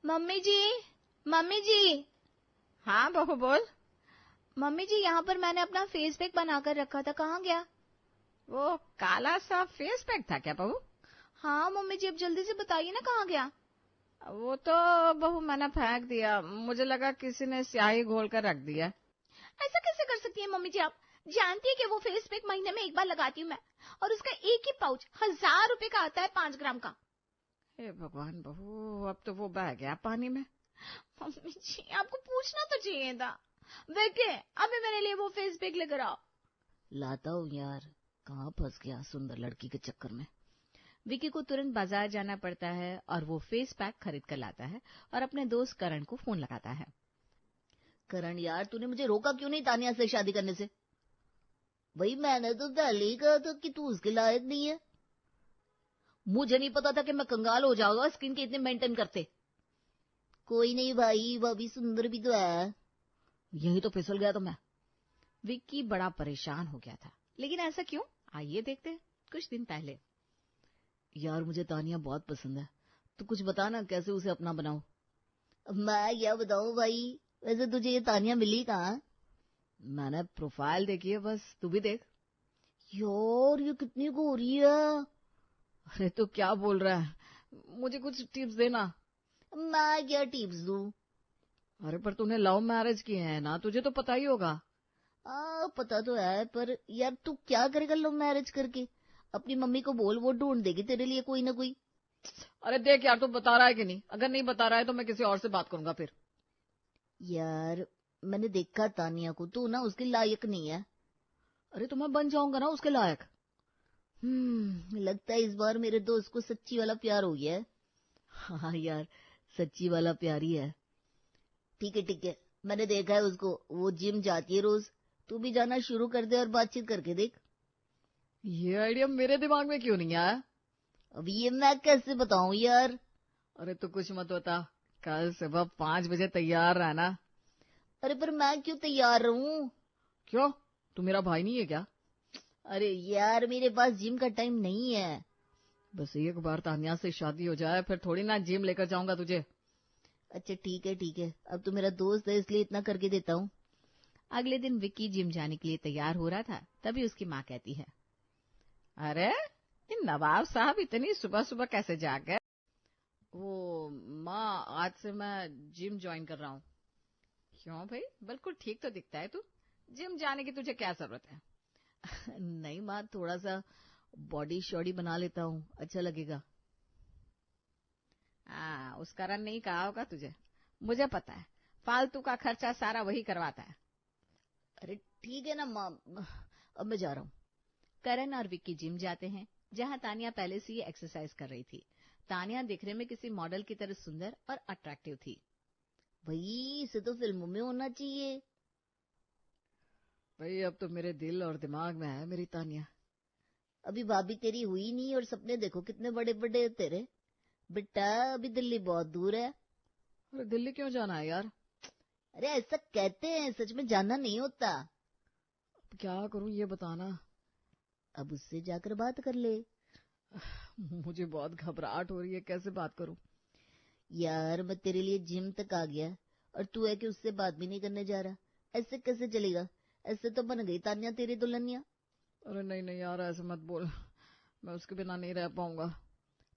Mummy जी, mummy जी। हाँ बहू बोल। मम्मी जी, यहाँ पर मैंने अपना फेस पैक बनाकर रखा था, कहाँ गया? वो काला सा फेस पैक था क्या बहू? हाँ मम्मी जी, अब जल्दी से बताइए ना, कहाँ गया? वो तो बहू मैंने फेंक दिया, मुझे लगा किसी ने स्याही घोल कर रख दिया। ऐसा कैसे कर सकती है मम्मी जी आप? जानती है कि वो फेस पैक महीने में एक बार लगाती हूँ मैं, और उसका एक ही पाउच 1000 रुपए का आता है, 5 ग्राम का। हे भगवान बहू, अब तो वो बह गया पानी में। मम्मी जी, आपको पूछना तो चाहिए था। देखे, अभी मेरे लिए वो फेस पैक लेकर आओ। लाता हूँ यार, कहाँ फंस गया सुंदर लड़की के चक्कर में। विकी को तुरंत बाजार जाना पड़ता है और वो फेस पैक खरीद कर लाता है और अपने दोस्त करण को फोन लगाता है। करण यार, तूने मुझे रोका क्यों नहीं तानिया से शादी करने से? भाई मैंने तो पहले ही कहा था कि तू उसके लायक नहीं है। मुझे नहीं पता था कि मैं कंगाल हो जाऊंगा स्किन के इतने मेंटेन करते। कोई नहीं भाई, वह भी सुंदर भी तो है। यही तो फिसल गया तो मैं। विक्की बड़ा परेशान हो गया था, लेकिन ऐसा क्यों? आइए देखते हैं। कुछ दिन पहले। यार मुझे तानिया बहुत पसंद है, तो कुछ बता ना कैसे उसे अपना बनाऊं। मैं क्या बताऊं भाई, वैसे तुझे ये तानिया मिली कहाँ? मैंने प्रोफाइल देखी है, बस तू भी देख। यार ये कितनी गोरी है। अरे तो क्या बोल रहा है, मुझे कुछ टिप्स देना। मैं क्या टिप्स दूं? अरे पर तूने लव मैरिज की है ना, तुझे तो पता ही होगा। पता तो है, पर यार तू क्या करेगा लव मैरिज करके? अपनी मम्मी को बोल, वो ढूंढ देगी तेरे लिए कोई ना कोई। अरे देख यार, तू बता रहा है कि नहीं? अगर नहीं बता रहा है तो मैं किसी और से बात करूंगा फिर। यार मैंने देखा तानिया को, तू ना उसके लायक नहीं है। अरे तो मैं बन जाऊंगा ना उसके लायक। लगता है इस बार मेरे दोस्त को सच्ची वाला प्यार हो गया है। हाँ यार, सच्ची वाला प्यार ही है। ठीक है ठीक है, मैंने देखा है उसको, वो जिम जाती है रोज। तू भी जाना शुरू कर दे और बातचीत करके देख। ये आइडिया मेरे दिमाग में क्यों नहीं आया? अब ये मैं कैसे बताऊं यार? अरे तो कुछ मत बता, कल सुबह 5 बजे तैयार रहना। अरे पर मैं क्यों तैयार रहूं? क्यों, तू मेरा भाई नहीं है क्या? अरे यार मेरे पास जिम का टाइम नहीं है। बस एक बार तानिया से शादी हो जाए फिर थोड़ी ना जिम लेकर जाऊंगा तुझे। अच्छा ठीक है, अब तो मेरा दोस्त है इसलिए इतना करके देता हूँ। अगले दिन विक्की जिम जाने के लिए तैयार हो रहा था, तभी उसकी माँ कहती है, अरे इन नवाब साहब इतनी सुबह सुबह कैसे जाग गए? वो माँ, आज से मैं जिम ज्वाइन कर रहा हूँ। क्यों भाई, बिल्कुल ठीक तो दिखता है तू, जिम जाने की तुझे क्या जरूरत है? नहीं माँ, थोड़ा सा बॉडी शॉडी बना लेता हूँ, अच्छा लगेगा। उस कारण नहीं कहा होगा तुझे, मुझे पता है, फालतू का खर्चा सारा वही करवाता है। अरे ठीक है ना माँ, अब मैं जा रहा हूँ। करण और विक्की जिम जाते हैं, जहां तानिया पहले से ही एक्सरसाइज कर रही थी। तानिया दिखने में किसी मॉडल की तरह सुंदर और अट्रैक्टिव थी। भाई इसे तो फिल्मों में होना चाहिए। भाई अब तो मेरे दिल और दिमाग में है मेरी तानिया। अभी भाभी तेरी हुई नहीं और सपने देखो कितने बड़े बड़े है तेरे। बेटा अभी दिल्ली बहुत दूर है। अरे दिल्ली क्यों जाना है यार? अरे ऐसा कहते हैं, सच में जाना नहीं होता। अब क्या करूं ये बताना। अब उससे जाकर बात कर ले। मुझे बहुत घबराहट हो रही है, कैसे बात करूं? यार मैं तेरे लिए जिम तक आ गया और तू है कि उससे बात भी नहीं करने जा रहा। ऐसे कैसे चलेगा? ऐसे तो बन गई तान्या तेरी दुल्हनिया। अरे नहीं नहीं यार, ऐसे मत बोल, मैं उसके बिना नहीं रह पाऊंगा।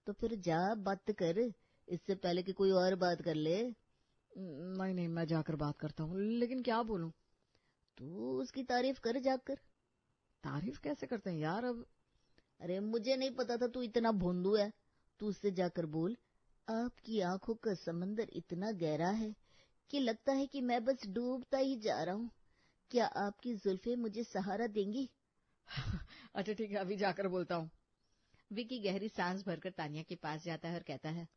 तो फिर जा बात कर, इससे पहले कि कोई और बात कर ले। नहीं नहीं, मैं जाकर बात करता हूँ, लेकिन क्या बोलूं? तू उसकी तारीफ कर जाकर। तारीफ कैसे करते हैं यार अब? अरे मुझे नहीं पता था तू इतना भोंदू है। तू उससे जाकर बोल, आपकी आंखों का समंदर इतना गहरा है कि लगता है कि मैं बस डूबता ही जा रहा हूँ। क्या आपकी जुल्फे मुझे सहारा देंगी? अच्छा ठीक है, अभी जाकर बोलता हूँ। विकी गहरी सांस भरकर तानिया के पास जाता है और कहता है,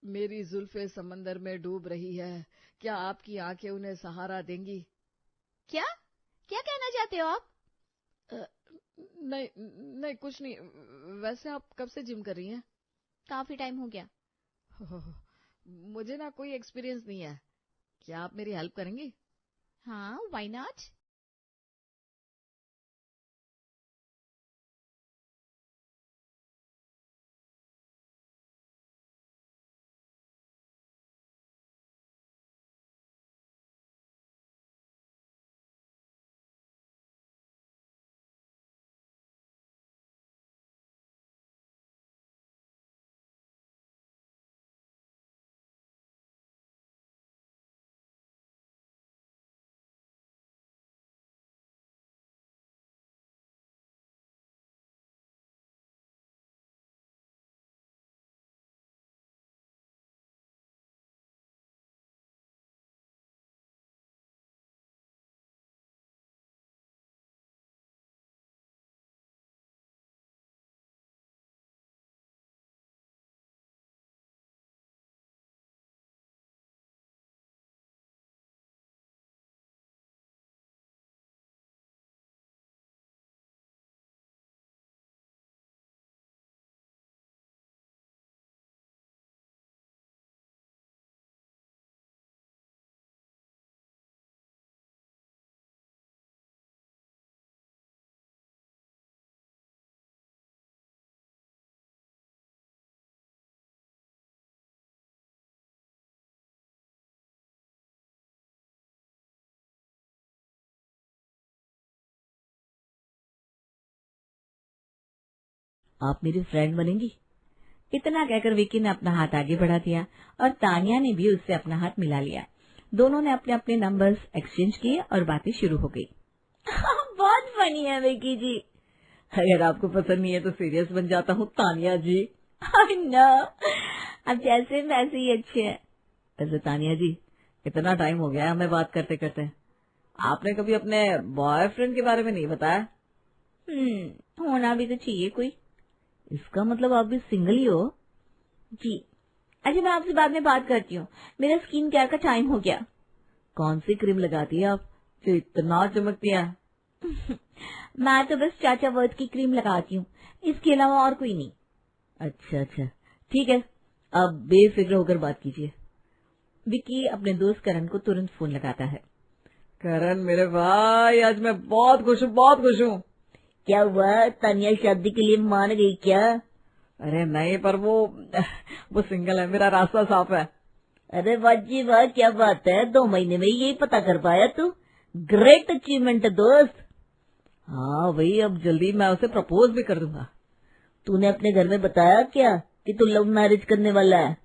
मेरी जुल्फे समंदर में डूब रही है, क्या आपकी आंखें उन्हें सहारा देंगी? क्या क्या कहना चाहते हो आप? नहीं नहीं, कुछ नहीं। वैसे आप कब से जिम कर रही हैं? काफी टाइम हो गया। मुझे ना कोई एक्सपीरियंस नहीं है, क्या आप मेरी हेल्प करेंगी? हाँ, व्हाई नॉट। आप मेरी फ्रेंड बनेंगी? इतना कहकर विकी ने अपना हाथ आगे बढ़ा दिया और तानिया ने भी उससे अपना हाथ मिला लिया। दोनों ने अपने अपने नंबर्स एक्सचेंज किए और बातें शुरू हो गई। बहुत फनी है विकी जी। अगर आपको पसंद नहीं है तो सीरियस बन जाता हूँ तानिया जी। नो, अब जैसे वैसे ही अच्छे हैं। वैसे तानिया जी, इतना टाइम हो गया हमें बात करते करते, आपने कभी अपने बॉयफ्रेंड के बारे में नहीं बताया? होना भी तो चाहिए कोई। इसका मतलब आप भी सिंगल ही हो? जी। अच्छा, मैं आपसे बाद में बात करती हूँ, मेरा स्किन केयर का टाइम हो गया। कौन सी क्रीम लगाती है आप जो इतना चमकती है? मैं तो बस चाचा वर्थ की क्रीम लगाती हूँ, इसके अलावा और कोई नहीं। अच्छा अच्छा, ठीक है, अब बेफिक्र होकर बात कीजिए। विकी अपने दोस्त करण को तुरंत फोन लगाता है। करण मेरे भाई, आज मैं बहुत खुश हूँ, बहुत खुश हूँ। क्या हुआ, तानिया शादी के लिए मान गई क्या? अरे नहीं, पर वो सिंगल है, मेरा रास्ता साफ है। अरे वाह जी वाह, क्या बात है, 2 महीने में यही पता कर पाया तू। ग्रेट अचीवमेंट है दोस्त। हाँ वही, अब जल्दी मैं उसे प्रपोज भी कर दूंगा। तूने अपने घर में बताया क्या कि तू लव मैरिज करने वाला है?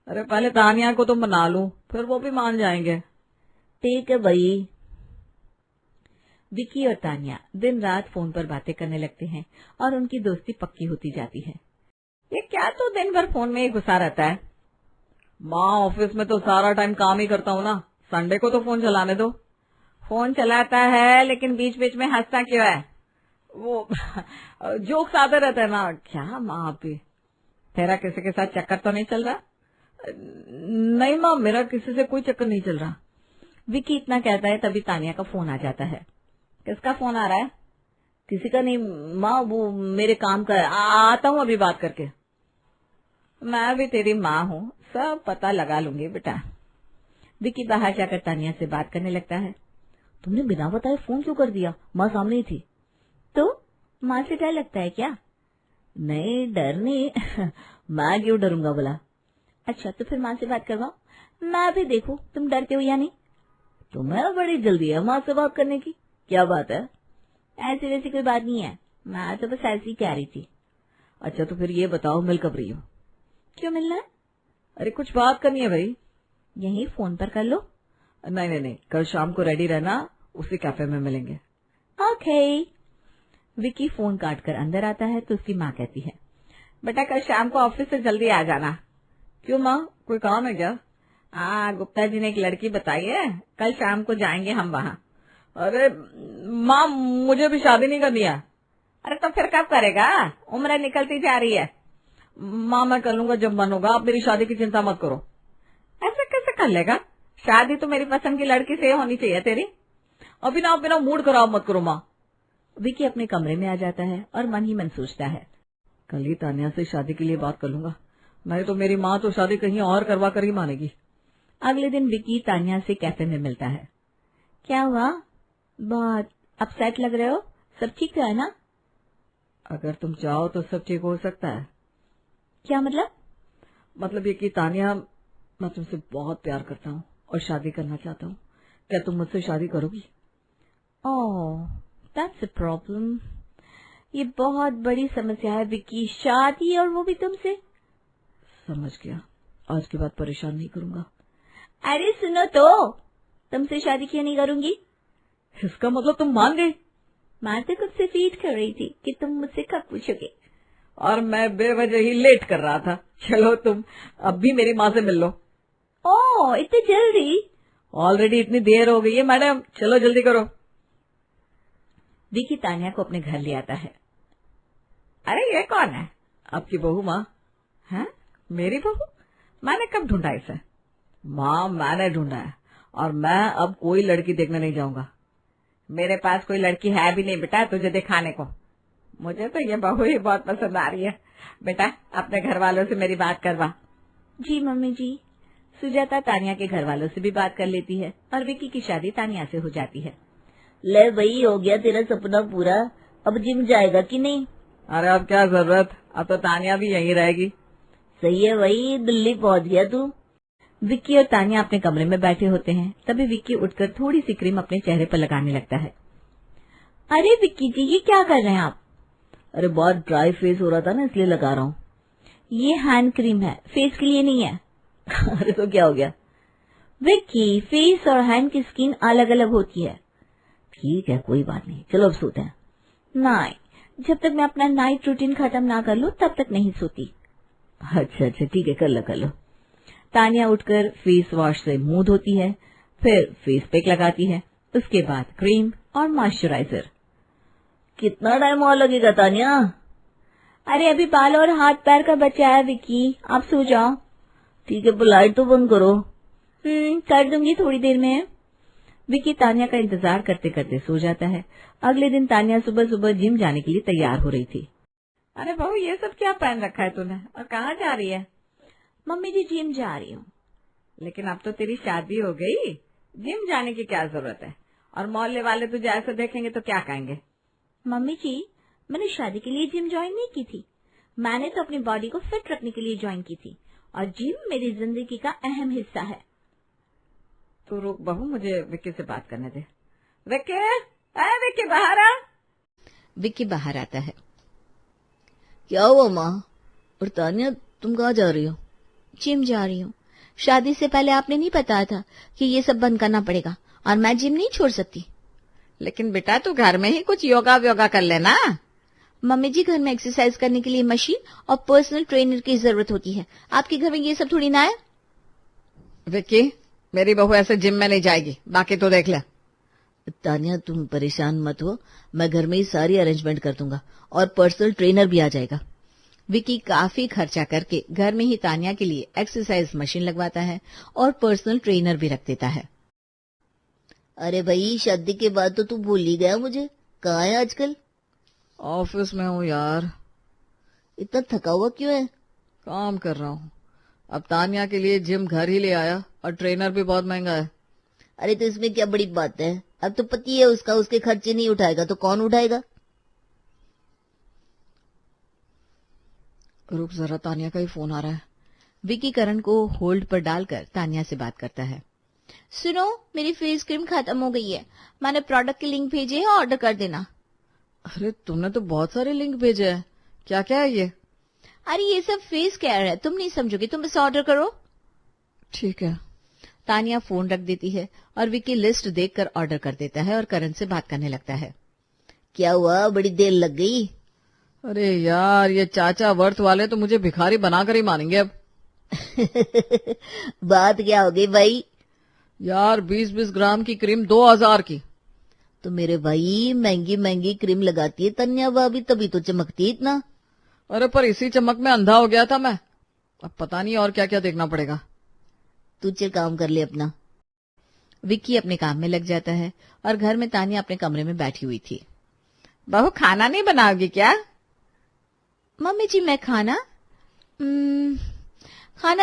अरे पहले तानिया को तो मना लूं, फिर वो भी मान जाएंगे। ठीक है भाई। विकी और तानिया दिन रात फोन पर बातें करने लगते हैं और उनकी दोस्ती पक्की होती जाती है। ये क्या तो दिन भर फोन में ही घुसा रहता है? माँ, ऑफिस में तो सारा टाइम काम ही करता हूँ ना, संडे को तो फोन चलाने दो। फोन चलाता है लेकिन बीच बीच में हंसता क्यों है? वो जोक्स आते रहते हैं ना। क्या माँ, आप भी तेरा किसी के साथ चक्कर तो नहीं चल रहा? नहीं माँ, मेरा किसी से कोई चक्कर नहीं चल रहा। विकी इतना कहता है तभी तानिया का फोन आ जाता है। किसका फोन आ रहा है? किसी का नहीं माँ, वो मेरे काम का है, आता हूँ अभी बात करके। मैं भी तेरी माँ हूँ, सब पता लगा लूंगी बेटा। विकी बाहर जाकर तानिया से बात करने लगता है। तुमने बिना बताए फोन क्यों कर दिया? माँ सामने ही थी। तो माँ से डर लगता है क्या? नहीं, डर नहीं। मैं क्यों डरूंगा बोला? अच्छा, तो फिर माँ से बात करवाओ, मैं भी देखूं तुम डरते हो या नहीं। तुम्हें बड़ी जल्दी है माँ से बात करने की, क्या बात है? ऐसी वैसी कोई बात नहीं है, मैं तो बस ऐसी ही कह रही थी। अच्छा, तो फिर ये बताओ, मिल कब रही हो? क्यों मिलना है? अरे कुछ बात करनी है भाई। यही फोन पर कर लो। नहीं नहीं नहीं, कल शाम को रेडी रहना, उसी कैफे में मिलेंगे। ओके। विकी फोन काट कर अंदर आता है तो उसकी माँ कहती है, बेटा कल शाम को ऑफिस से जल्दी आ जाना। क्यों माँ, कोई काम है क्या? गुप्ता जी ने एक लड़की बताई है, कल शाम को जाएंगे हम वहाँ। अरे माँ, मुझे भी शादी नहीं करनी है। अरे तो फिर कब करेगा? उम्र निकलती जा रही है। माँ मैं कर लूंगा जब मन होगा, आप मेरी शादी की चिंता मत करो। ऐसा कैसे कर लेगा? शादी तो मेरी पसंद की लड़की से होनी चाहिए तेरी। अभी ना, आप मेरा मूड खराब मत करो माँ। विकी अपने कमरे में आ जाता है और मन ही मन सोचता है, कल ही तानिया से शादी के लिए बात कर लूंगा, नहीं तो मेरी माँ तो शादी कहीं और करवा कर ही मानेगी। अगले दिन विकी तानिया से कैफे में मिलता है। क्या हुआ, बहुत अपसेट लग रहे हो? सब ठीक तो है ना? अगर तुम चाहो तो सब ठीक हो सकता है। क्या मतलब? मतलब ये कि तानिया, मैं तुमसे बहुत प्यार करता हूँ और शादी करना चाहता हूँ। क्या तुम मुझसे शादी करोगी? ओह, दैट्स अ प्रॉब्लम। ये बहुत बड़ी समस्या है विकी, शादी और वो भी तुमसे। समझ गया, आज के बाद परेशान नहीं करूंगा। अरे सुनो तो, तुमसे शादी क्यों नहीं करूंगी? इसका मतलब तुम मान गई? मैं तो खुद से वेट कर रही थी कि तुम मुझसे कब पूछोगे, और मैं बेवजह ही लेट कर रहा था। चलो तुम अब भी मेरी माँ से मिल लो। ओह, इतनी जल्दी? ऑलरेडी इतनी देर हो गई है मैडम, चलो जल्दी करो। विकी तानिया को अपने घर ले आता है। अरे ये कौन है? आपकी बहू माँ। हैं, मेरी बहू? मैंने कब ढूंढा इसे? माँ मैंने ढूंढा है, और मैं अब कोई लड़की देखने नहीं जाऊंगा। मेरे पास कोई लड़की है भी नहीं बेटा तुझे दिखाने को। मुझे तो ये बहू ही बहुत पसंद आ रही है। बेटा अपने घर वालों से मेरी बात करवा। जी मम्मी जी। सुजाता तानिया के घर वालों से भी बात कर लेती है और विकी की शादी तानिया से हो जाती है। ले वही हो गया तेरा सपना पूरा, अब जिम जाएगा कि नहीं? अरे अब क्या जरूरत, अब तो तानिया भी यहीं रहेगी। सही है, वही दिल्ली पहुंच गया तू। विक्की और तानिया अपने कमरे में बैठे होते हैं, तभी विक्की उठकर थोड़ी सी क्रीम अपने चेहरे पर लगाने लगता है। अरे विक्की जी, ये क्या कर रहे हैं आप? अरे बहुत ड्राई फेस हो रहा था ना, इसलिए लगा रहा हूँ। ये हैंड क्रीम है, फेस के लिए नहीं है। अरे तो क्या हो गया? विक्की, फेस और हैंड की स्किन अलग अलग होती है। ठीक है, कोई बात नहीं, चलो अब सोते हैं। नहीं, जब तक मैं अपना नाइट रूटीन खत्म ना कर लूं तब तक नहीं सोती। अच्छा ठीक है, कर लो। तानिया उठकर फेस वॉश से मुंह धोती है, फिर फेस पैक लगाती है, उसके बाद क्रीम और मॉइस्चराइजर। कितना टाइम और लगेगा तानिया? अरे अभी बाल और हाथ पैर का बचा है विक्की, आप सो जाओ। ठीक है, पर लाइट तो बंद करो। कर दूंगी थोड़ी देर में। विक्की तानिया का इंतजार करते करते सो जाता है। अगले दिन तानिया सुबह सुबह जिम जाने के लिए तैयार हो रही थी। अरे बहू, ये सब क्या पहन रखा है तूने और कहाँ जा रही है? मम्मी जी, जिम जा रही हूँ। लेकिन अब तो तेरी शादी हो गई, जिम जाने की क्या जरूरत है? और मोहल्ले वाले तुझे ऐसे देखेंगे तो क्या कहेंगे? मम्मी जी, मैंने शादी के लिए जिम ज्वाइन नहीं की थी, मैंने तो अपनी बॉडी को फिट रखने के लिए ज्वाइन की थी, और जिम मेरी जिंदगी का अहम हिस्सा है। तो रुक बहू, मुझे विक्की से बात करने दे। विक्की बाहर आ। विक्की बाहर आता है। क्या हुआ माँ? और तानिया, तुम कहाँ जा रही हो? जिम जा रही हूँ। शादी से पहले आपने नहीं बताया था कि ये सब बंद करना पड़ेगा और मैं जिम नहीं छोड़ सकती। लेकिन बेटा, तू घर में ही कुछ योगा कर लेना। मम्मी जी, घर में एक्सरसाइज करने के लिए मशीन और पर्सनल ट्रेनर की जरूरत होती है, आपके घर में ये सब थोड़ी ना है। विक्की, मेरी बहू ऐसे जिम में नहीं जाएगी, बाकी तो देख ले। तानिया, तुम परेशान मत हो, मैं घर में ही सारी अरेंजमेंट कर दूंगा और पर्सनल ट्रेनर भी आ जाएगा। विक्की काफी खर्चा करके घर में ही तानिया के लिए एक्सरसाइज मशीन लगवाता है और पर्सनल ट्रेनर भी रख देता है। अरे भाई, शादी के बाद तो तू भूल ही गया मुझे। कहाँ है आजकल? ऑफिस में हूँ यार। इतना थका हुआ क्यों है? काम कर रहा हूँ। अब तानिया के लिए जिम घर ही ले आया और ट्रेनर भी बहुत महंगा है। अरे तो इसमें क्या बड़ी बात है? अब तो पति है उसका, उसके खर्चे नहीं उठाएगा तो कौन उठाएगा? रुक जरा, तानिया का ही फोन आ रहा है। विक्की करण को होल्ड पर डालकर तानिया से बात करता है। सुनो, मेरी फेस क्रीम खत्म हो गई है, मैंने प्रोडक्ट के लिंक भेजे हैं, ऑर्डर कर देना। अरे तुमने तो बहुत सारे लिंक भेजे हैं, क्या क्या है ये? अरे ये सब फेस केयर है, तुम नहीं समझोगे, तुम बस ऑर्डर करो। ठीक है। तानिया फोन रख देती है और विक्की लिस्ट देखकर ऑर्डर कर देता है और करण से बात करने लगता है। क्या हुआ, बड़ी देर लग गई? अरे यार, ये चाचा वर्थ वाले तो मुझे भिखारी बनाकर ही मानेंगे अब। बात क्या हो गई भाई? यार 20-20 ग्राम की क्रीम 2000 की। तो मेरे भाई, महंगी महंगी क्रीम लगाती है तन्या भाभी, तभी तो चमकती है इतना। अरे पर इसी चमक में अंधा हो गया था मैं, अब पता नहीं और क्या क्या देखना पड़ेगा। तू चल काम कर ले अपना। विक्की अपने काम में लग जाता है और घर में तानिया अपने कमरे में बैठी हुई थी। बहू, खाना नहीं बनाओगी क्या? मम्मी जी, मैं खाना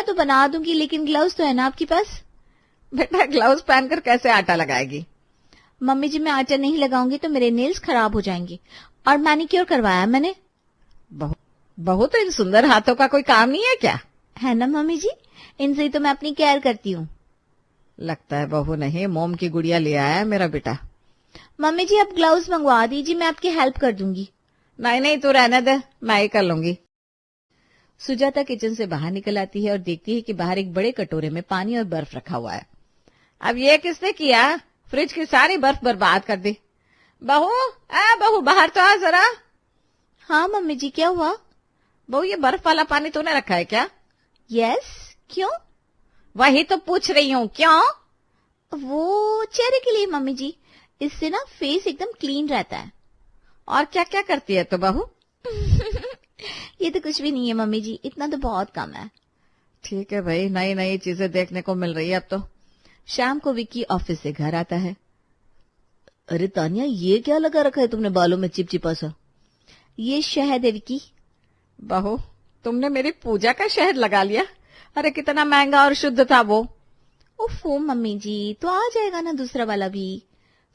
तो बना दूंगी, लेकिन ग्लव्स तो है ना आपके पास? बेटा, ग्लव्स पहनकर कैसे आटा लगाएगी? मम्मी जी, मैं आटा नहीं लगाऊंगी तो मेरे नेल्स खराब हो जाएंगे, और मैनिक्योर करवाया मैंने। बहू, तो इन सुंदर हाथों का कोई काम नहीं है क्या? है ना मम्मी जी, इनसे ही तो मैं अपनी केयर करती हूँ। लगता है बहू नहीं, मोम की गुड़िया ले आया है मेरा बेटा। मम्मी जी, आप ग्लव्स मंगवा दीजिए, मैं आपकी हेल्प कर दूंगी। नहीं, तू रहने दे, मैं ही कर लूंगी। सुजाता किचन से बाहर निकल आती है और देखती है कि बाहर एक बड़े कटोरे में पानी और बर्फ रखा हुआ है। अब ये किसने किया? फ्रिज की सारी बर्फ बर्बाद कर दी। बहू, बाहर तो आ जरा। हाँ मम्मी जी, क्या हुआ? बहू, ये बर्फ वाला पानी तूने रखा है क्या? यस, क्यों? वही तो पूछ रही हूँ, क्यों? वो चेहरे के लिए मम्मी जी, इससे ना फेस एकदम क्लीन रहता है। और क्या क्या करती है तो बहू? ये तो कुछ भी नहीं है मम्मी जी, इतना तो बहुत कम है। ठीक है भाई, नई नई चीजें देखने को मिल रही है अब तो। शाम को विक्की ऑफिस से घर आता है। अरे तानिया, ये क्या लगा रखा है तुमने बालों में चिपचिपा सा? ये शहद है विक्की। बहू, तुमने मेरी पूजा का शहद लगा लिया। अरे कितना महंगा और शुद्ध था वो। ओफो मम्मी जी, तो आ जाएगा ना दूसरा वाला भी।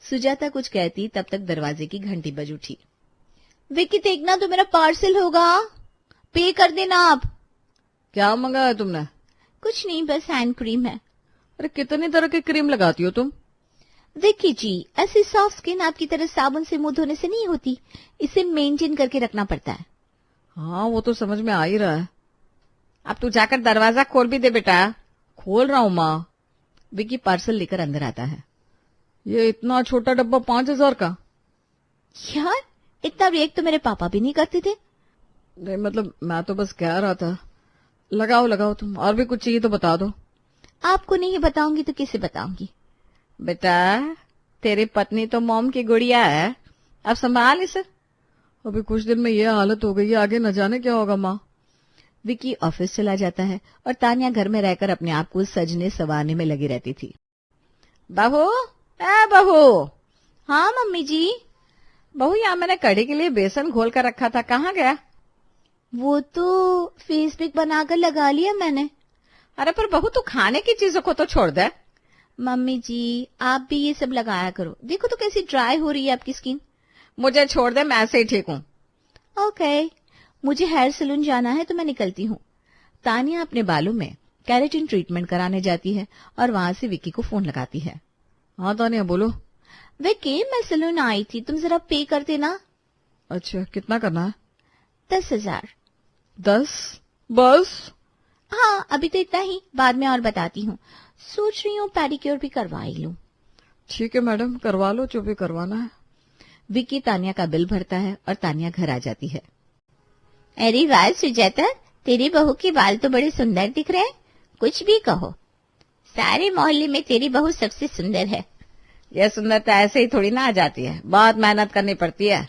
सुजाता कुछ कहती तब तक दरवाजे की घंटी बज उठी। विक्की, देखना तो मेरा पार्सल होगा, पे कर देना आप। क्या मंगाया तुमने? कुछ नहीं, बस हैंड क्रीम है। अरे कितनी तरह की क्रीम लगाती हो तुम? विक्की जी, ऐसी सॉफ्ट स्किन आपकी तरह साबुन से मुंह धोने से नहीं होती, इसे मेंटेन करके रखना पड़ता है। हाँ वो तो समझ में आ ही रहा है। अब तू जाकर दरवाजा खोल भी दे बेटा। खोल रहा हूं माँ। विक्की पार्सल लेकर अंदर आता है। ये इतना छोटा डब्बा 5,000 का। यार, इतना रिएक्ट तो मेरे पापा भी नहीं करते थे। नहीं मतलब मैं तो बस कह रहा था। लगाओ लगाओ तुम, और भी कुछ चाहिए तो बता दो। आपको नहीं बताऊंगी तो किसे बताऊंगी? बेटा तेरी पत्नी तो मॉम की गुड़िया है, अब संभाल इसे। अभी कुछ दिन में ये हालत हो गई है, आगे न जाने क्या होगा माँ। विक्की ऑफिस चला जाता है और तानिया घर में रहकर अपने आप को सजने संवारने में लगी रहती थी। बहू, ए बहू। हाँ मम्मी जी। बहू यहाँ मैंने कढ़ी के लिए बेसन घोल कर रखा था, कहाँ गया? वो तो फेस पैक बनाकर लगा लिया मैंने। अरे पर बहू तू खाने की चीजों को तो छोड़ दे। मम्मी जी, आप भी ये सब लगाया करो, देखो तो कैसी ड्राई हो रही है आपकी स्किन। मुझे छोड़ दे, मैं ऐसे ही ठीक हूँ। ओके, मुझे हेयर सैलून जाना है तो मैं निकलती हूँ। तानिया अपने बालों में कैरेटिन ट्रीटमेंट कराने जाती है और वहां से विक्की को फोन लगाती है। हाँ तानिया बोलो। विक्की, मैं सैलून आई थी, तुम जरा पे करते ना। अच्छा कितना करना है? 10,000। 10 बस? हाँ, अभी तो इतना ही, बाद में और बताती हूँ। सोच रही हूँ पेडिक्योर भी करवा ही लूं। ठीक है मैडम, करवा लो जो भी करवाना है। विक्की तानिया का बिल भरता है और तानिया घर आ जाती है। अरे वाह सुजाता, तेरी बहू के बाल तो बड़े सुंदर दिख रहे हैं। कुछ भी कहो, सारे मोहल्ले में तेरी बहू सबसे सुंदर है। यह सुंदरता ऐसे ही थोड़ी ना आ जाती है, बहुत मेहनत करनी पड़ती है।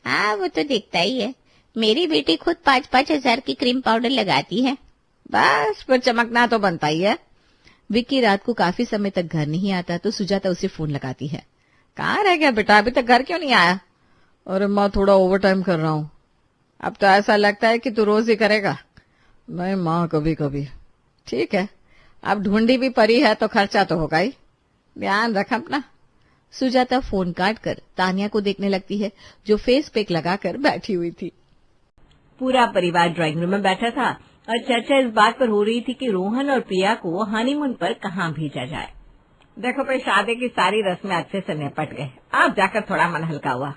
हाँ वो तो दिखता ही है, मेरी बेटी खुद 5-5 हजार की क्रीम पाउडर लगाती है। बस पर चमकना तो बनता ही है। विक्की रात को काफी समय तक घर नहीं आता तो सुजाता उसे फोन लगाती है। कहाँ रह गया बेटा, अभी तक घर क्यों नहीं आया? अरे माँ थोड़ा ओवर टाइम कर रहा हूँ। अब तो ऐसा लगता है कि तू रोज ही करेगा। नहीं माँ, कभी कभी। ठीक है, अब ढूंढी भी पड़ी है तो खर्चा तो होगा ही, ध्यान रख अपना। सुजाता फोन काट कर तानिया को देखने लगती है जो फेस पैक लगाकर बैठी हुई थी। पूरा परिवार ड्राइंग रूम में बैठा था और चर्चा इस बात पर हो रही थी कि रोहन और प्रिया को हनीमून पर कहाँ भेजा जाए। देखो भाई, शादी की सारी रस्में अच्छे से निपट गए, अब जाकर थोड़ा मन हल्का हुआ।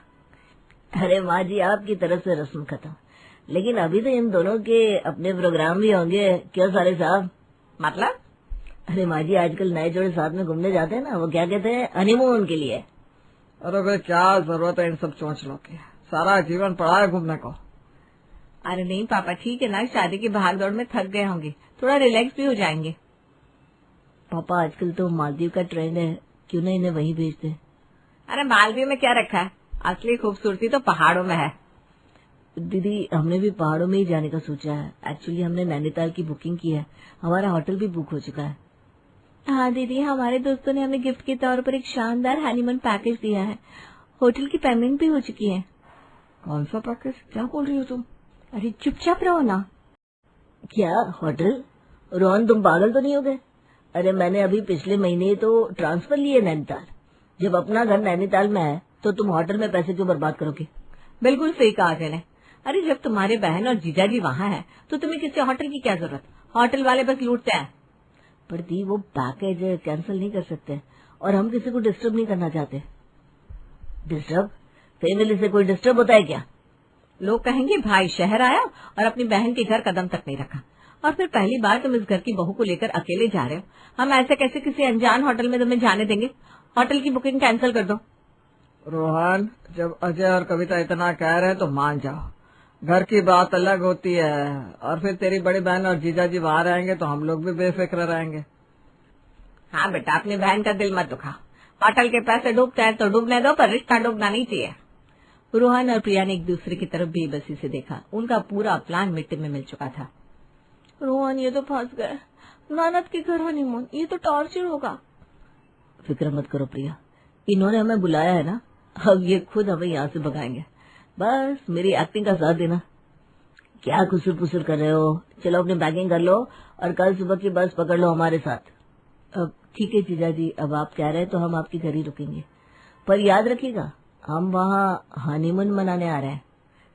अरे माँ जी, आपकी तरफ से रस्म खत्म, लेकिन अभी तो इन दोनों के अपने प्रोग्राम भी होंगे, क्यों सारे साहब? मतलब? अरे माँ जी, आजकल नए जोड़े साथ में घूमने जाते हैं ना, वो क्या कहते हैं, हनीमून के लिए। अरे भाई क्या जरूरत है इन सब चोंच लो की, सारा जीवन पड़ा है घूमने को। अरे नहीं पापा, ठीक है ना, शादी की भाग दौड़ में थक गए होंगे, थोड़ा रिलैक्स भी हो जाएंगे। पापा आजकल तो मालदीव का ट्रेंड है, क्यों नहीं इन्हें वहीं भेजते? अरे मालदीव में क्या रखा है, असली खूबसूरती तो पहाड़ों में है। दीदी, हमने भी पहाड़ों में ही जाने का सोचा है। एक्चुअली हमने नैनीताल की बुकिंग की है, हमारा होटल भी बुक हो चुका है। हाँ दीदी, हमारे दोस्तों ने हमें गिफ्ट के तौर पर एक शानदार हनीमून पैकेज दिया है, होटल की पेमेंट भी हो चुकी है। कौन सा पैकेज, क्या बोल रही हो तुम? अरे चुपचाप रहो ना। क्या होटल? रोहन, तुम पागल तो नहीं हो गए? अरे मैंने अभी पिछले महीने तो ट्रांसफर लिए नैनीताल। जब अपना घर नैनीताल में है तो तुम होटल में पैसे क्यों बर्बाद करोगे? बिल्कुल सही कहा अजय ने। अरे जब तुम्हारे बहन और जीजाजी वहाँ है तो तुम्हें किसी होटल की क्या जरूरत, होटल वाले बस लूटते हैं। पर दी, वो पैकेज कैंसिल नहीं कर सकते और हम किसी को डिस्टर्ब नहीं करना चाहते। डिस्टर्ब? फैमिली से कोई डिस्टर्ब होता है क्या? लोग कहेंगे भाई शहर आया और अपनी बहन के घर कदम तक नहीं रखा, और फिर पहली बार तुम इस घर की बहू को लेकर अकेले जा रहे हो, हम ऐसे कैसे किसी अनजान होटल में तुम्हें जाने देंगे? होटल की बुकिंग कैंसिल कर दो। रोहन, जब अजय और कविता इतना कह रहे हैं तो मान जाओ, घर की बात अलग होती है, और फिर तेरी बड़ी बहन और जीजाजी वहाँ रहेंगे तो हम लोग भी बेफिक्र रहेंगे। हाँ बेटा, अपनी बहन का दिल मत दुखा, होटल के पैसे डूबते हैं तो डूबने दो, पर रिश्ता डूबना नहीं चाहिए। रोहन और प्रिया ने एक दूसरे की तरफ बेबसी से देखा, उनका पूरा प्लान मिट्टी में मिल चुका था। रोहन, ये तो फंस गए, ननद के घर हनीमून, ये तो टॉर्चर होगा। फिक्र मत करो प्रिया, इन्होंने हमें बुलाया है ना, अब ये खुद हमें यहाँ से भगाएंगे। बस मेरी एक्टिंग का साथ देना। क्या खुसुर पुसुर कर रहे हो? चलो अपनी पैकिंग कर लो और कल सुबह की बस पकड़ लो हमारे साथ। अब ठीक है जीजाजी, अब आप कह रहे हैं तो हम आपके घर ही रुकेंगे, पर याद रखिएगा हम वहाँ हनीमून मनाने आ रहे हैं।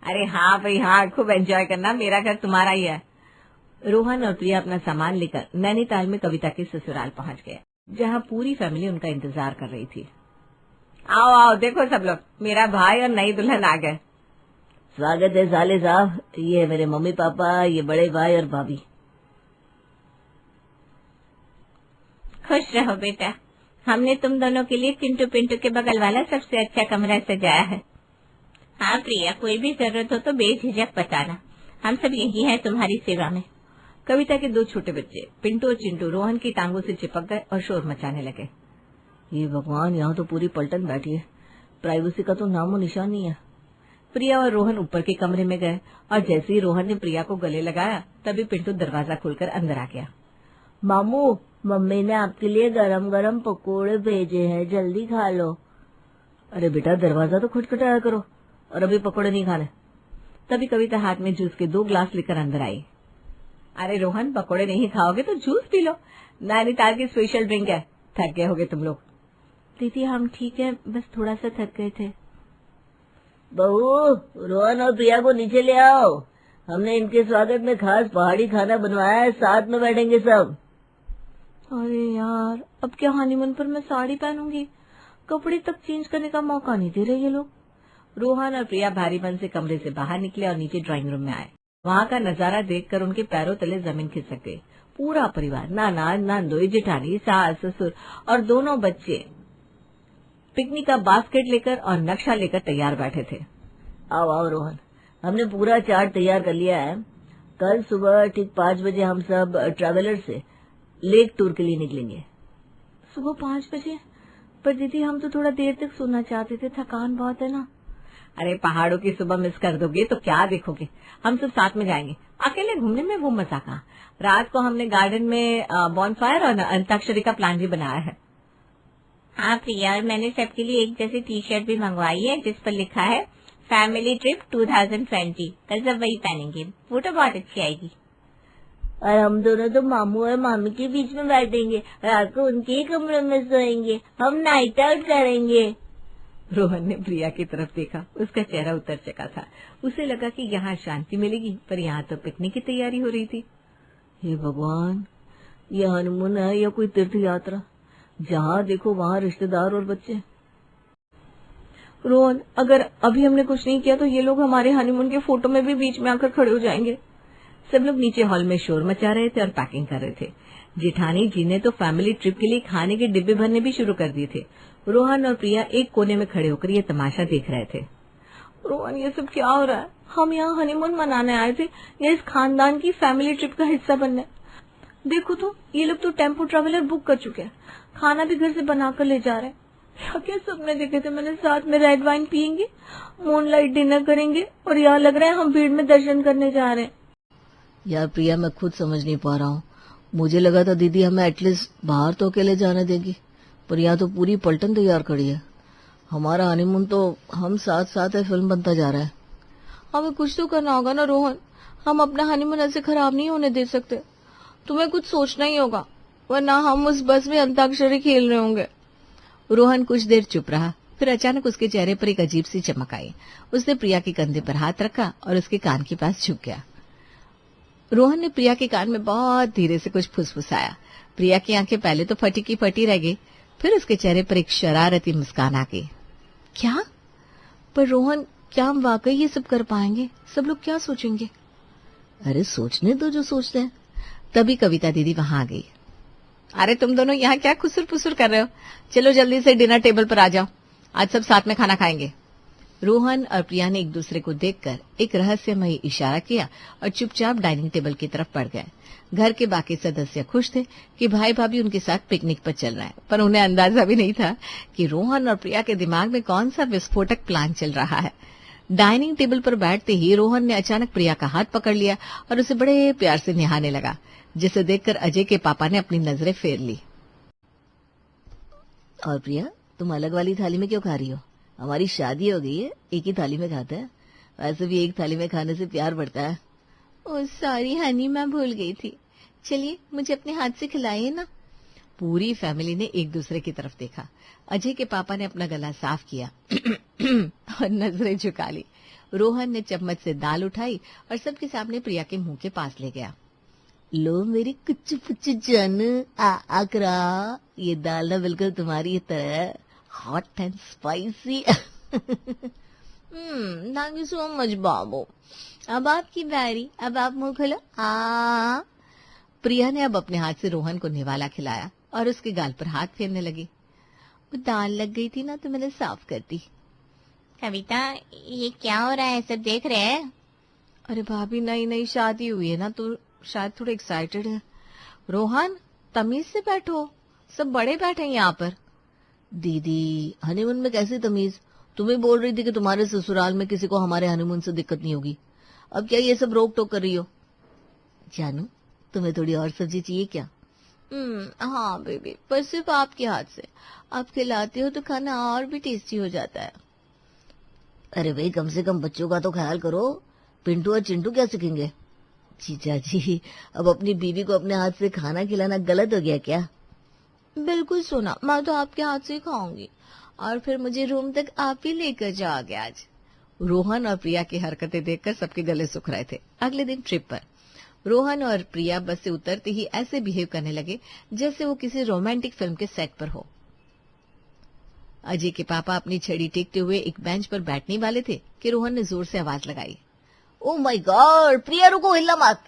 अरे हाँ भाई हाँ, खूब एंजॉय करना, मेरा घर तुम्हारा ही है। रोहन और प्रिया अपना सामान लेकर नैनीताल में कविता के ससुराल पहुंच गए। जहाँ पूरी फैमिली उनका इंतजार कर रही थी। आओ आओ, देखो सब लोग, मेरा भाई और नई दुल्हन आ गए। स्वागत है साले साहब, ये है मेरे मम्मी पापा, ये बड़े भाई और भाभी। खुश रहो बेटा, हमने तुम दोनों के लिए चिंटू पिंटू के बगल वाला सबसे अच्छा कमरा सजाया है। हाँ प्रिया, कोई भी जरूरत हो तो बेझिझक बताना, हम सब यही हैं तुम्हारी सेवा में। कविता के 2 छोटे बच्चे पिंटू और चिंटू रोहन की टांगों से चिपक गए और शोर मचाने लगे। ये भगवान, यहाँ तो पूरी पलटन बैठी है, प्राइवेसी का तो नामो निशान नहीं है। प्रिया और रोहन ऊपर के कमरे में गए और जैसे ही रोहन ने प्रिया को गले लगाया तभी पिंटू दरवाजा खोलकर अंदर आ गया। मामू, मम्मी ने आपके लिए गरम गरम पकोड़े भेजे हैं, जल्दी खा लो। अरे बेटा, दरवाजा तो खटखटाया करो, और अभी पकोड़े नहीं खाने। तभी कविता हाथ में जूस के 2 ग्लास लेकर अंदर आई। अरे रोहन, पकोड़े नहीं खाओगे तो जूस पी लो, नैनीताल की स्पेशल ड्रिंक है, थक गए होगे तुम लोग। दीदी हम ठीक है, बस थोड़ा सा थक गए थे। बहू, रोहन और प्रिया को नीचे ले आओ, हमने इनके स्वागत में खास पहाड़ी खाना बनवाया है, साथ में बैठेंगे सब। अरे यार, अब क्या हनीमून पर मैं साड़ी पहनूंगी, कपड़े तक चेंज करने का मौका नहीं दे रहे ये लोग। रोहन और प्रिया भारी मन से कमरे से बाहर निकले और नीचे ड्राइंग रूम में आए। वहाँ का नजारा देखकर उनके पैरों तले जमीन खिसक गई। पूरा परिवार, नाना नानदोई, जेठानी, सास ससुर और दोनों बच्चे पिकनिक का बास्केट लेकर और नक्शा लेकर तैयार बैठे थे। आओ आओ रोहन, हमने पूरा चार्ट तैयार कर लिया है। कल सुबह ठीक 5 बजे हम सब ट्रैवलर से लेक टूर के लिए निकलेंगे। सुबह 5 बजे? पर दीदी हम तो थोड़ा देर तक सोना चाहते थे, थकान बहुत है ना। अरे पहाड़ों की सुबह मिस कर दोगे तो क्या देखोगे, हम सब साथ में जाएंगे, अकेले घूमने में वो मजा कहाँ। रात को हमने गार्डन में बॉनफायर और अंताक्षरी का प्लान भी बनाया है। हाँ प्रिया, और मैंने सबके लिए एक जैसी टी शर्ट भी मंगवाई है जिस पर लिखा है फैमिली ट्रिप 2020। कल सब वही पहनेंगे, फोटो बहुत अच्छी आएगी। और हम दोनों तो मामू और मामी के बीच में बैठेंगे, रात को उनके ही कमरे में सोएंगे, हम नाइट आउट करेंगे। रोहन ने प्रिया की तरफ देखा, उसका चेहरा उतर चुका था। उसे लगा कि यहाँ शांति मिलेगी, पर यहाँ तो पिकनिक की तैयारी हो रही थी। हे भगवान, ये हनीमून है या कोई तीर्थ यात्रा, जहाँ देखो वहाँ रिश्तेदार और बच्चे। रोहन, अगर अभी हमने कुछ नहीं किया तो ये लोग हमारे हनीमून के फोटो में भी बीच में आकर खड़े हो जाएंगे। सब लोग नीचे हॉल में शोर मचा रहे थे और पैकिंग कर रहे थे। जेठानी जी ने तो फैमिली ट्रिप के लिए खाने के डिब्बे भरने भी शुरू कर दिए थे। रोहन और प्रिया एक कोने में खड़े होकर ये तमाशा देख रहे थे। रोहन, ये सब क्या हो रहा है? हम यहाँ हनीमून मनाने आए थे या इस खानदान की फैमिली ट्रिप का हिस्सा बनने? देखो तो, ये लोग तो टेम्पो ट्रैवलर बुक कर चुके हैं, खाना भी घर से बनाकर ले जा रहे हैं। क्या सपने देखे थे मैंने, साथ में रेड वाइन पियेंगे, मूनलाइट डिनर करेंगे, और यहाँ लग रहा है हम भीड़ में दर्शन करने जा रहे हैं। यार प्रिया, मैं खुद समझ नहीं पा रहा हूँ। मुझे लगा था दीदी हमें एटलीस्ट बाहर तो अकेले जाने देगी, पर यहाँ तो पूरी पलटन तैयार खड़ी है। हमारा हनीमून तो हम साथ साथ है फिल्म बनता जा रहा है। हमें कुछ तो करना होगा ना रोहन, हम अपना हनीमून ऐसे खराब नहीं होने दे सकते। तुम्हें कुछ सोचना ही होगा, वरना हम उस बस में अंताक्षरी खेल रहे होंगे। रोहन कुछ देर चुप रहा, फिर अचानक उसके चेहरे पर एक अजीब सी चमक आई। उसने प्रिया के कंधे पर हाथ रखा और उसके कान के पास झुक गया। रोहन ने प्रिया के कान में बहुत धीरे से कुछ फुसफुसाया। प्रिया की आंखें पहले तो फटी की फटी रह गई, फिर उसके चेहरे पर एक शरारती मुस्कान आ गई। क्या? पर रोहन, क्या हम वाकई ये सब कर पाएंगे? सब लोग क्या सोचेंगे? अरे सोचने दो जो सोचते हैं। तभी कविता दीदी वहां आ गई। अरे तुम दोनों यहाँ क्या खुसुर फुसुर कर रहे हो? चलो जल्दी से डिनर टेबल पर आ जाओ, आज सब साथ में खाना खाएंगे। रोहन और प्रिया ने एक दूसरे को देखकर एक रहस्यमयी इशारा किया और चुपचाप डाइनिंग टेबल की तरफ बढ़ गए। घर के बाकी सदस्य खुश थे कि भाई भाभी उनके साथ पिकनिक पर चल रहे हैं, पर उन्हें अंदाजा भी नहीं था कि रोहन और प्रिया के दिमाग में कौन सा विस्फोटक प्लान चल रहा है। डाइनिंग टेबल पर बैठते ही रोहन ने अचानक प्रिया का हाथ पकड़ लिया और उसे बड़े प्यार से निहाने लगा, जिसे देखकर अजय के पापा ने अपनी नजरें फेर ली। और प्रिया, तुम अलग वाली थाली में क्यों खा रही हो? हमारी शादी हो गई है, एक ही थाली में खाते हैं। वैसे भी एक थाली में खाने से प्यार बढ़ता है। ओह सॉरी हनी, मैं भूल गई थी। चलिए मुझे अपने हाथ से खिलाइए ना। पूरी फैमिली ने एक दूसरे की तरफ देखा। अजय के पापा ने अपना गला साफ किया और नजरें झुका ली। रोहन ने चम्मच से दाल उठाई और सबके सामने प्रिया के मुंह के पास ले गया। लो मेरी कुछ पुच जन आकरा, ये दाल ना बिल्कुल तुम्हारी तरह hot and spicy. Thank you so much बाबू। अब आपकी बारी, अब आप मुंह खोलो। प्रिया ने अब अपने हाथ से रोहन को निवाला खिलाया और उसके गाल पर हाथ फेरने लगी। वो दाल लग गई थी ना तो मैंने साफ कर दी। कविता, ये क्या हो रहा है, सब देख रहे हैं? अरे भाभी, नई नई शादी हुई है ना तो शायद थोड़े एक्साइटेड है। रोहन, तमीज से बैठो, सब बड़े बैठे हैं यहाँ पर। दीदी, हनीमून में कैसी तमीज? तुम्हें बोल रही थी कि तुम्हारे ससुराल में किसी को हमारे हनीमून से दिक्कत नहीं होगी। अब क्या ये सब रोक टोक कर रही हो? जानू, तुम्हें थोड़ी और सब्जी चाहिए क्या? हाँ बेबी, पर सिर्फ आपके हाथ से। आप खिलाते हो तो खाना और भी टेस्टी हो जाता है। अरे भाई, कम से कम बच्चों का तो ख्याल करो। पिंटू और चिंटू क्या सीखेंगे? जीजा जी, अब अपनी बीवी को अपने हाथ से खाना खिलाना गलत हो गया क्या? बिल्कुल सोना, मैं तो आपके हाथ से खाऊंगी और फिर मुझे रूम तक आप ही लेकर जाओगे आज। रोहन और प्रिया की हरकतें देखकर सबके गले सूख रहे थे। अगले दिन ट्रिप पर रोहन और प्रिया बस से उतरते ही ऐसे बिहेव करने लगे जैसे वो किसी रोमांटिक फिल्म के सेट पर हो। अजय के पापा अपनी छड़ी टेकते हुए एक बेंच पर बैठने वाले थे कि रोहन ने जोर से आवाज लगाई। ओ माय गॉड, प्रिया रुको, हिलना मत।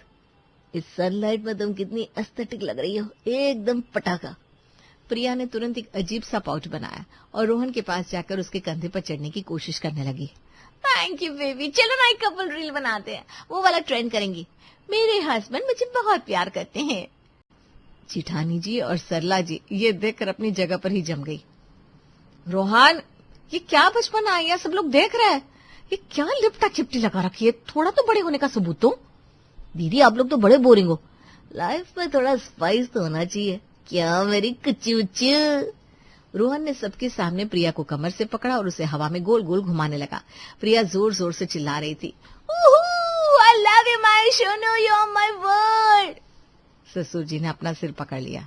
इस सनलाइट में तुम कितनी एस्थेटिक लग रही हो, एकदम पटाखा। प्रिया ने तुरंत एक अजीब सा पाउच बनाया और रोहन के पास जाकर उसके कंधे पर चढ़ने की कोशिश करने लगी। थैंक यू बेबी, चलो ना एक कपल रील बनाते हैं, वो वाला ट्रेंड करेंगी। मेरे हस्बैंड मुझे बहुत प्यार करते हैं। जिठानी जी और सरला जी ये देखकर अपनी जगह पर ही जम गई। रोहन, ये क्या बचपन आ गया, सब लोग देख रहे हैं। ये क्या लिपटा चिपटी लगा रखी है, थोड़ा तो बड़े होने का सबूत दो। दीदी, आप लोग तो बड़े बोरिंग हो, लाइफ में थोड़ा स्पाइस तो होना चाहिए। क्या मेरी कुच्ची उच्ची? रोहन ने सबके सामने प्रिया को कमर से पकड़ा और उसे हवा में गोल गोल घुमाने लगा। प्रिया जोर जोर से चिल्ला रही थी, I love you, my Shonu, you're my world। ससुर जी ने अपना सिर पकड़ लिया।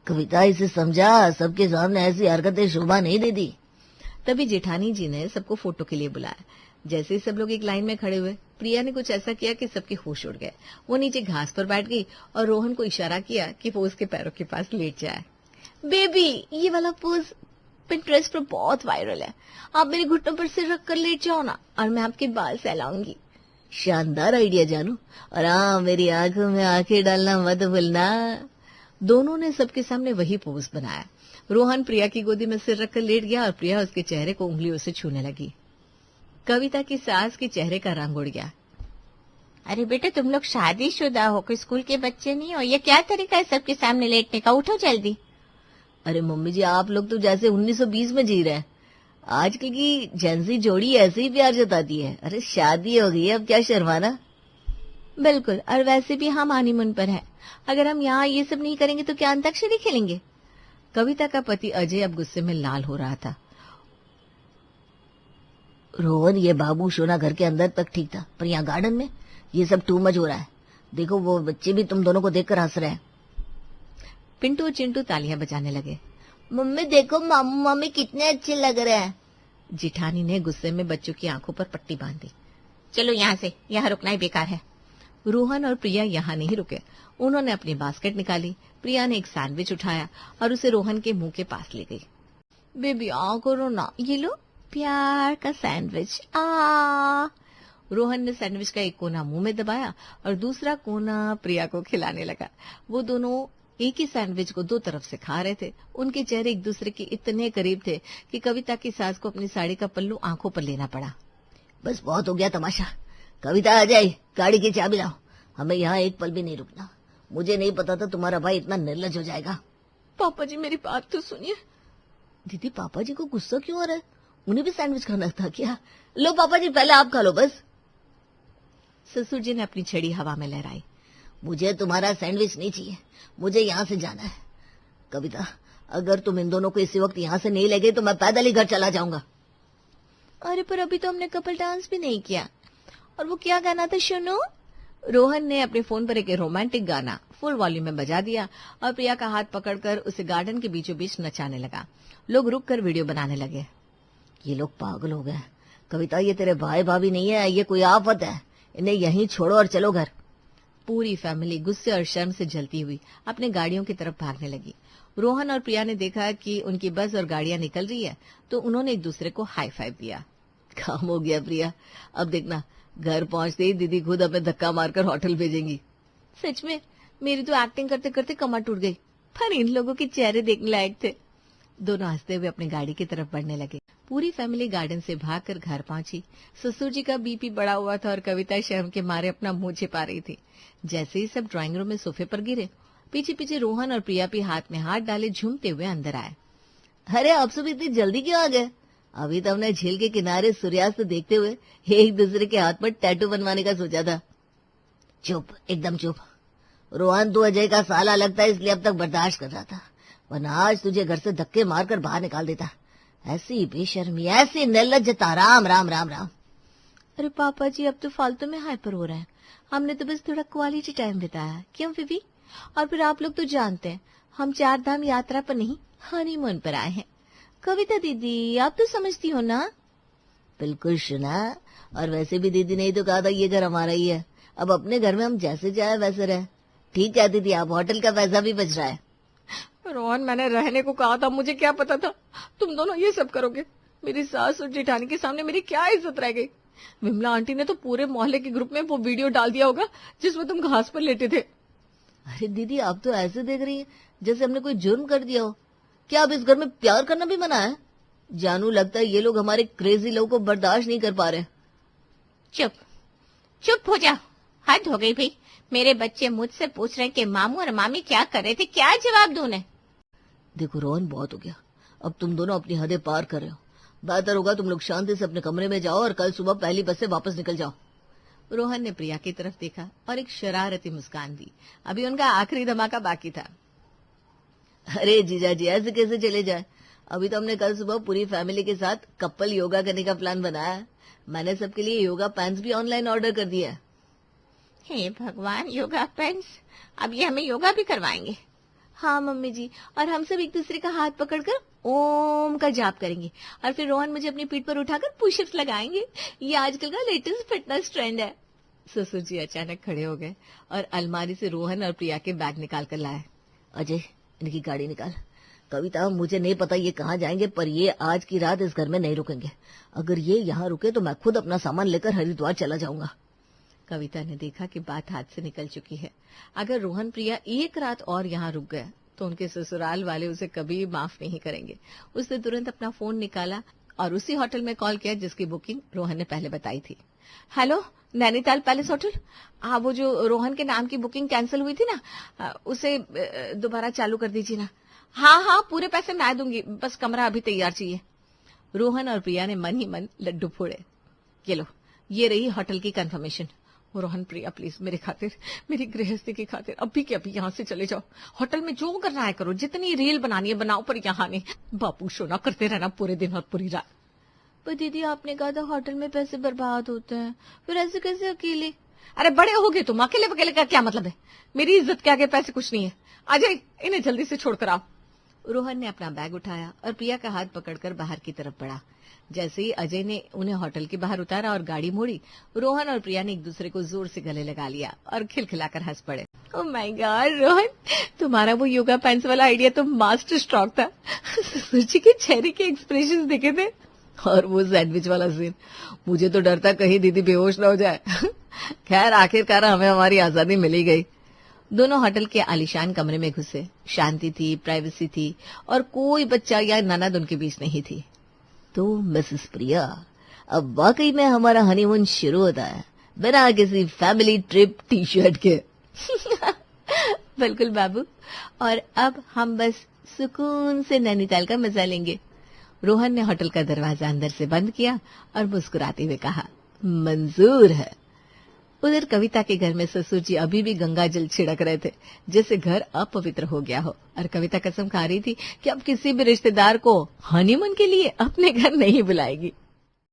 कविता, इसे समझा, सबके सामने ऐसी हरकतें शोभा नहीं देती। तभी जेठानी जी ने सबको फोटो के लिए बुलाया। जैसे ही सब लोग एक लाइन में खड़े हुए, प्रिया ने कुछ ऐसा किया कि सबके होश उड़ गए। वो नीचे घास पर बैठ गई और रोहन को इशारा किया कि वो उसके पैरों के पास लेट जाए। बेबी, ये वाला पोज पिंटरेस्ट पर बहुत वायरल है। आप मेरे घुटनों पर सिर रखकर लेट जाओ ना और मैं आपके बाल फैलाऊंगी। शानदार आइडिया जानू। और हाँ, मेरी आंखों में आंखें डालना मत भूलना। दोनों ने सबके सामने वही पोज बनाया। रोहन प्रिया की गोदी में सिर रखकर लेट गया और प्रिया उसके चेहरे को उंगलियों से छूने लगी। कविता की सास के चेहरे का रंग उड़ गया। अरे बेटे, तुम लोग शादीशुदा हो, कोई स्कूल के बच्चे नहीं हो। ये क्या तरीका है सबके सामने लेटने का? उठो जल्दी। अरे मम्मी जी, आप लोग तो जैसे 1920 में जी रहे हैं। आजकल की जेंजी जोड़ी ऐसे ही प्यार जताती है। अरे शादी हो गई है, अब क्या शर्माना। बिल्कुल, और वैसे भी हम हनीमून पर है। अगर हम यहाँ ये सब नहीं करेंगे तो क्या अंताक्षरी खेलेंगे? कविता का पति अजय अब गुस्से में लाल हो रहा था। रोहन, ये बाबू सोना घर के अंदर तक ठीक था, पर यहाँ गार्डन में ये सब टू मच हो रहा है। देखो, वो बच्चे भी तुम दोनों को देखकर हंस रहे हैं। पिंटू और चिंटू तालियां बजाने लगे। मम्मी देखो, मामू मामी कितने अच्छे लग रहे हैं। जिठानी ने गुस्से में बच्चों की आंखों पर पट्टी बांध दी। चलो यहाँ से, यहाँ रुकना ही बेकार है। रोहन और प्रिया यहाँ नहीं रुके। उन्होंने अपनी बास्केट निकाली। प्रिया ने एक सैंडविच उठाया और उसे रोहन के मुंह के पास ले गई। बेबी आ करो ना, ये लो प्यार का सैंडविच। रोहन ने सैंडविच का एक कोना मुंह में दबाया और दूसरा कोना प्रिया को खिलाने लगा। वो दोनों एक ही सैंडविच को दो तरफ से खा रहे थे। उनके चेहरे एक दूसरे के इतने करीब थे कि कविता की सास को अपनी साड़ी का पल्लू आंखों पर लेना पड़ा। बस बहुत हो गया तमाशा। कविता, आ जाए, गाड़ी की चाबी लाओ। हमें यहाँ एक पल भी नहीं रुकना। मुझे नहीं पता था तुम्हारा भाई इतना निर्लज हो जाएगा। पापा जी, मेरी बात तो सुनिए। दीदी, पापा जी को गुस्सा क्यों आ रहा है? उन्हें भी सैंडविच खाना था क्या? लो पापा जी, पहले आप खा लो बस। ससुर जी ने अपनी छड़ी हवा में लहराई। मुझे तुम्हारा सैंडविच नहीं चाहिए, मुझे यहाँ से जाना है। कविता, अगर तुम इन दोनों को इसी वक्त यहाँ से नहीं ले गए तो मैं पैदल ही घर चला जाऊंगा। अरे पर अभी तो हमने कपल डांस भी नहीं किया। और वो क्या गाना था सुनो? रोहन ने अपने फोन पर एक रोमांटिक गाना फुल वॉल्यूम में बजा दिया और प्रिया का हाथ पकड़कर उसे गार्डन के बीचों बीच नचाने लगा। लोग रुक कर वीडियो बनाने लगे। ये लोग पागल हो गए। कविता, ये तेरे भाई भाभी नहीं है, ये कोई आफत है। इन्हें यहीं छोड़ो और चलो घर। पूरी फैमिली गुस्से और शर्म से जलती हुई अपने गाड़ियों की तरफ भागने लगी। रोहन और प्रिया ने देखा कि उनकी बस और गाड़ियां निकल रही है तो उन्होंने एक दूसरे को हाई फाइव दिया। काम हो गया प्रिया, अब देखना घर पहुंचते ही दीदी खुद हमें धक्का मारकर होटल भेजेंगी। सच में मेरी तो एक्टिंग करते करते कमर टूट गई, पर इन लोगों के चेहरे देखने लायक थे। दोनों हंसते हुए अपनी गाड़ी की तरफ बढ़ने लगे। पूरी फैमिली गार्डन से भागकर घर पहुंची। ससुर जी का बीपी बढ़ा हुआ था और कविता शर्म के मारे अपना मुंह छिपा रही थी। जैसे ही सब ड्राइंग रूम में सोफे पर गिरे, पीछे पीछे रोहन और प्रिया भी हाथ में हाथ डाले झूमते हुए अंदर आए। अरे आप सब इतनी जल्दी क्यों आ गए? अभी तो हमने झील के किनारे सूर्यास्त देखते हुए एक दूसरे के हाथ पर टैटू बनवाने का सोचा था। चुप, एकदम चुप। रोहन, तू अजय का साला लगता है इसलिए अब तक बर्दाश्त कर रहा था, वरना आज तुझे घर से धक्के मारकर बाहर निकाल देता। ऐसी बेशर्मी, ऐसी निर्लज्जता, राम राम राम राम। अरे पापा जी, अब तो फालतू में हाइपर हो रहा है। हमने तो बस थोड़ा क्वालिटी टाइम बिताया है, क्यों फिफी? और फिर आप लोग तो जानते हैं हम 4 धाम यात्रा पर नहीं, हनीमून पर आए हैं। कविता दीदी, आप तो समझती हो ना? बिल्कुल सुना। और वैसे भी दीदी ने ही तो कहा था ये घर हमारा ही है, अब अपने घर में हम जैसे चाहे वैसे रहे। ठीक है दीदी, आप होटल का पैसा भी बच रहा है। रोहन, मैंने रहने को कहा था, मुझे क्या पता था तुम दोनों ये सब करोगे। मेरी सास और जेठानी के सामने मेरी क्या इज्जत रह गई। विमला आंटी ने तो पूरे मोहल्ले के ग्रुप में वो वीडियो डाल दिया होगा जिसमें तुम घास पर लेटे थे। अरे दीदी, आप तो ऐसे देख रही है जैसे हमने कोई जुर्म कर दिया हो। क्या अब इस घर में प्यार करना भी मना है? जानू, लगता है ये लोग हमारे क्रेजी लोग को बर्दाश्त नहीं कर पा रहे। चुप चुप हो जा, हद हो गई भाई। मेरे बच्चे मुझसे पूछ रहे हैं कि मामू और मामी क्या कर रहे थे, क्या जवाब दूं उन्हें? देखो रोहन, बहुत हो गया, अब तुम दोनों अपनी हदें पार कर रहे हो। बेहतर होगा तुम लोग शांति से अपने कमरे में जाओ और कल सुबह पहली बस से वापस निकल जाओ। रोहन ने प्रिया की तरफ देखा और एक शरारती मुस्कान दी। अभी उनका आखिरी धमाका बाकी था। अरे जीजा जी, ऐसे कैसे चले जाए? अभी तो हमने कल सुबह पूरी फैमिली के साथ कपल योगा करने का प्लान बनाया है। मैंने सबके लिए योगा पैंट्स भी ऑनलाइन ऑर्डर कर दिया है। हे भगवान, योगा पैंट्स! अब ये हमें योगा भी करवाएंगे? हाँ मम्मी जी, और हम सब एक दूसरे का हाथ पकड़कर ओम का जाप करेंगे और फिर रोहन मुझे अपनी पीठ पर उठाकर पुशअप्स लगाएंगे। ये आजकल का लेटेस्ट फिटनेस ट्रेंड है। ससुर जी अचानक खड़े हो गए और अलमारी से रोहन और प्रिया के बैग निकाल कर लाए। अजय, इनकी गाड़ी निकाल। कविता, मुझे नहीं पता ये कहाँ जाएंगे, पर ये आज की रात इस घर में नहीं रुकेंगे। अगर ये यहाँ रुके तो मैं खुद अपना सामान लेकर हरिद्वार चला जाऊंगा। कविता ने देखा कि बात हाथ से निकल चुकी है। अगर रोहन प्रिया एक रात और यहाँ रुक गए तो उनके ससुराल वाले उसे कभी माफ नहीं करेंगे। उसने तुरंत अपना फोन निकाला और उसी होटल में कॉल किया जिसकी बुकिंग रोहन ने पहले बताई थी। Hello, Nainital palace hotel. हाँ, वो जो रोहन के नाम की बुकिंग कैंसिल हुई थी ना, उसे दोबारा चालू कर दीजिए ना। हाँ हाँ, पूरे पैसे मैं दूंगी, बस कमरा अभी तैयार चाहिए। रोहन और प्रिया ने मन ही मन लड्डू फोड़े। ये लो, ये रही होटल की कंफर्मेशन। रोहन, प्रिया प्लीज मेरे खातिर, मेरी गृहस्थी की खातिर अभी के अभी यहाँ से चले जाओ। होटल में जो करना है करो, जितनी रील बनानी है बनाओ, पर यहाँ नहीं। बापू शोना करते रहना पूरे दिन और पूरी रात। पर दीदी, आपने कहा था होटल में पैसे बर्बाद होते हैं, फिर ऐसे कैसे अकेले? अरे बड़े हो गए तुम, अकेले वकेले का क्या मतलब है? मेरी इज्जत के आगे पैसे कुछ नहीं है। अजय, इन्हें जल्दी से छोड़कर आओ। रोहन ने अपना बैग उठाया और प्रिया का हाथ पकड़कर बाहर की तरफ बढ़ा। जैसे ही अजय ने उन्हें होटल के बाहर उतारा और गाड़ी मोड़ी, रोहन और प्रिया ने एक दूसरे को जोर से गले लगा लिया और खिलखिलाकर हंस पड़े। ओह माय गॉड रोहन, तुम्हारा वो योगा पैंट्स वाला आइडिया तो मास्टर स्ट्रोक था। ससुर जी के चेहरे के एक्सप्रेशंस देखे थे और वो सैंडविच वाला सीन, मुझे तो डर था कहीं दीदी बेहोश न हो जाए। खैर, आखिरकार हमें हमारी आजादी मिली गई। दोनों होटल के आलीशान कमरे में घुसे। शांति थी, प्राइवेसी थी और कोई बच्चा या ननद उनके बीच नहीं थी। तो मिसेस प्रिया, अब वाकई में हमारा हनीमून शुरू होता है, बिना किसी फैमिली ट्रिप टी शर्ट के। बिल्कुल बाबू, और अब हम बस सुकून से नैनीताल का मजा लेंगे। रोहन ने होटल का दरवाजा अंदर से बंद किया और मुस्कुराते हुए कहा, मंजूर है। उधर कविता के घर में ससुर जी अभी भी गंगा जल छिड़क रहे थे, जैसे घर अपवित्र हो गया हो, और कविता कसम खा रही थी कि अब किसी भी रिश्तेदार को हनीमून के लिए अपने घर नहीं बुलाएगी।